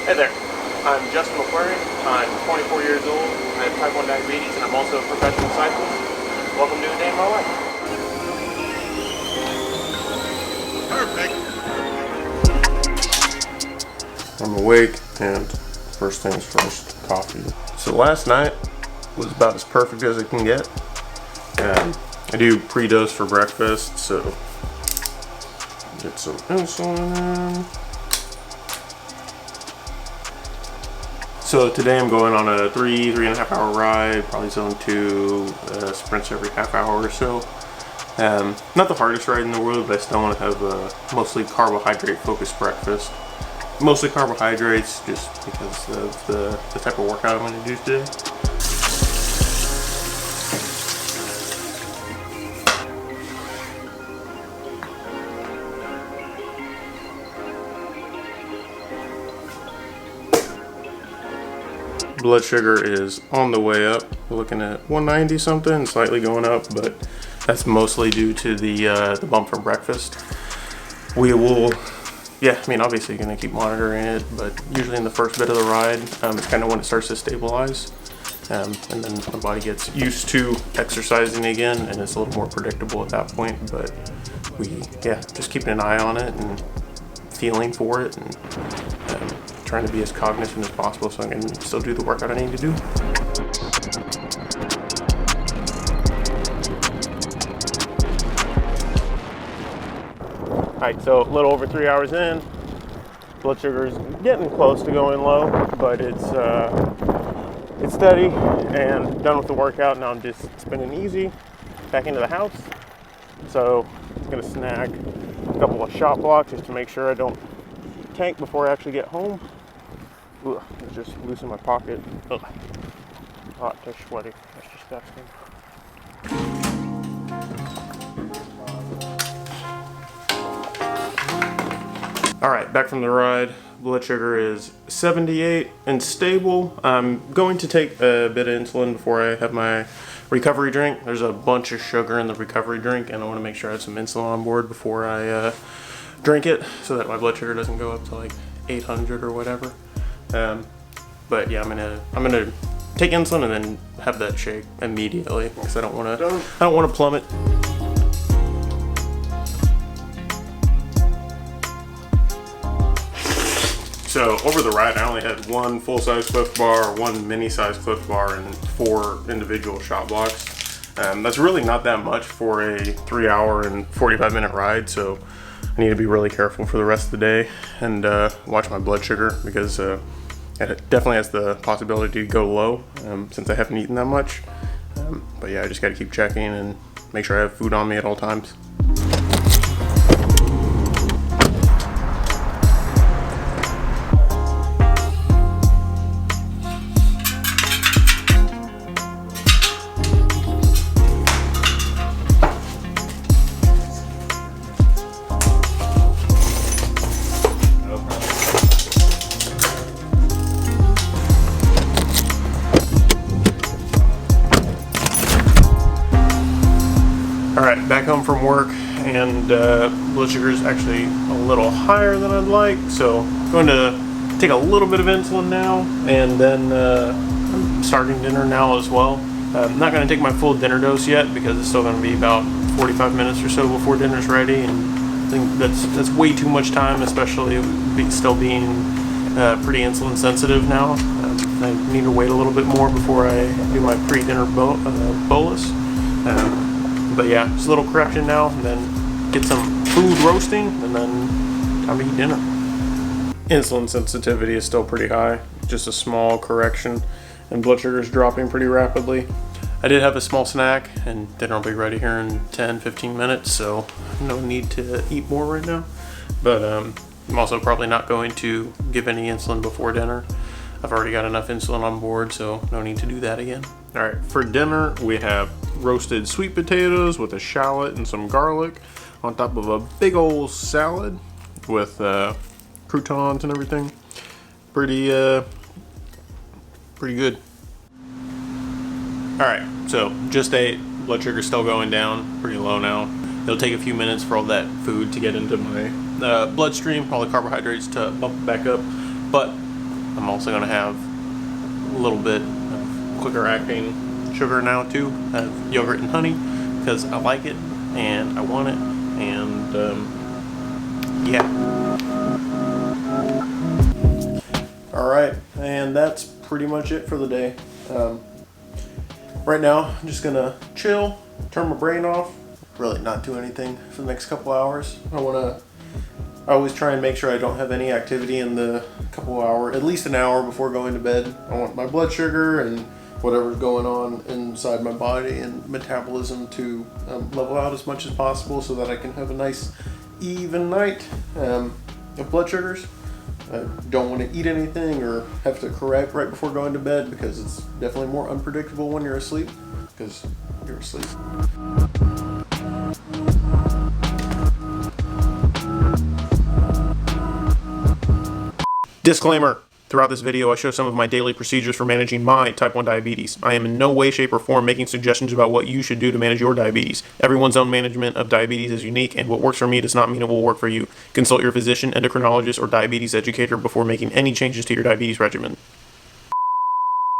Hey there, I'm Justin McQuerry. I'm 24 years old. I have type 1 diabetes and I'm also a professional cyclist. Welcome to a day in my life. Perfect. I'm awake and first things first, coffee. So last night was about as perfect as it can get. I do pre-dose for breakfast, so get some insulin in. So today I'm going on a 3.5 hour ride, probably zone 2, sprints every half hour or so. Not the hardest ride in the world, but I still want to have a mostly carbohydrate focused breakfast. Mostly carbohydrates just because of the type of workout I'm going to do today. Blood sugar is on the way up. We're looking at 190 something, slightly going up, but that's mostly due to the bump from breakfast. We will, yeah, I mean, obviously you're gonna keep monitoring it, but usually in the first bit of the ride, it's kind of when it starts to stabilize, and then the body gets used to exercising again, and it's a little more predictable at that point. But just keeping an eye on it and feeling for it, and trying to be as cognizant as possible so I can still do the workout I need to do. Alright, so a little over 3 hours in, blood sugar is getting close to going low, but it's steady and done with the workout. Now I'm just spinning easy back into the house. So I'm gonna snag a couple of shot blocks just to make sure I don't tank before I actually get home. Ugh, it's just loose in my pocket. Ugh. Oh, it tastes sweaty. That's disgusting. Alright, back from the ride. Blood sugar is 78 and stable. I'm going to take a bit of insulin before I have my recovery drink. There's a bunch of sugar in the recovery drink, and I want to make sure I have some insulin on board before I drink it, so that my blood sugar doesn't go up to like 800 or whatever. But yeah, I'm gonna take insulin and then have that shake immediately because I don't want to plummet. So over the ride, I only had one full-size Cliff Bar, one mini-size Cliff Bar, and 4 individual shot blocks. That's really not that much for a 3 hour and 45-minute ride, so I need to be really careful for the rest of the day and watch my blood sugar, because it definitely has the possibility to go low since I haven't eaten that much. But yeah, I just got to keep checking and make sure I have food on me at all times. Alright, back home from work, and blood sugar is actually a little higher than I'd like, so I'm going to take a little bit of insulin now, and then I'm starting dinner now as well. I'm not going to take my full dinner dose yet because it's still going to be about 45 minutes or so before dinner's ready, and I think that's way too much time, especially still being pretty insulin sensitive now. I need to wait a little bit more before I do my pre-dinner bolus. But yeah, just a little correction now, and then get some food roasting, and then time to eat dinner. Insulin sensitivity is still pretty high, just a small correction, and blood sugar is dropping pretty rapidly. I did have a small snack, and dinner will be ready here in 10-15 minutes, so no need to eat more right now. But I'm also probably not going to give any insulin before dinner. I've already got enough insulin on board, so no need to do that again. All right, for dinner, we have roasted sweet potatoes with a shallot and some garlic on top of a big old salad with croutons and everything. Pretty good. All right, so just ate. Blood sugar still going down, pretty low now. It'll take a few minutes for all that food to get into my bloodstream, all the carbohydrates to bump back up. But I'm also going to have a little bit of quicker acting sugar now too. I have yogurt and honey because I like it and I want it, and yeah. Alright, and that's pretty much it for the day. Right now, I'm just gonna chill, turn my brain off, really not do anything for the next couple hours. I always try and make sure I don't have any activity in the couple hours, at least an hour before going to bed. I want my blood sugar and whatever's going on inside my body and metabolism to level out as much as possible so that I can have a nice even night of blood sugars. I don't want to eat anything or have to correct right before going to bed because it's definitely more unpredictable when you're asleep, because you're asleep. Disclaimer. Throughout this video, I show some of my daily procedures for managing my type 1 diabetes. I am in no way, shape, or form making suggestions about what you should do to manage your diabetes. Everyone's own management of diabetes is unique, and what works for me does not mean it will work for you. Consult your physician, endocrinologist, or diabetes educator before making any changes to your diabetes regimen.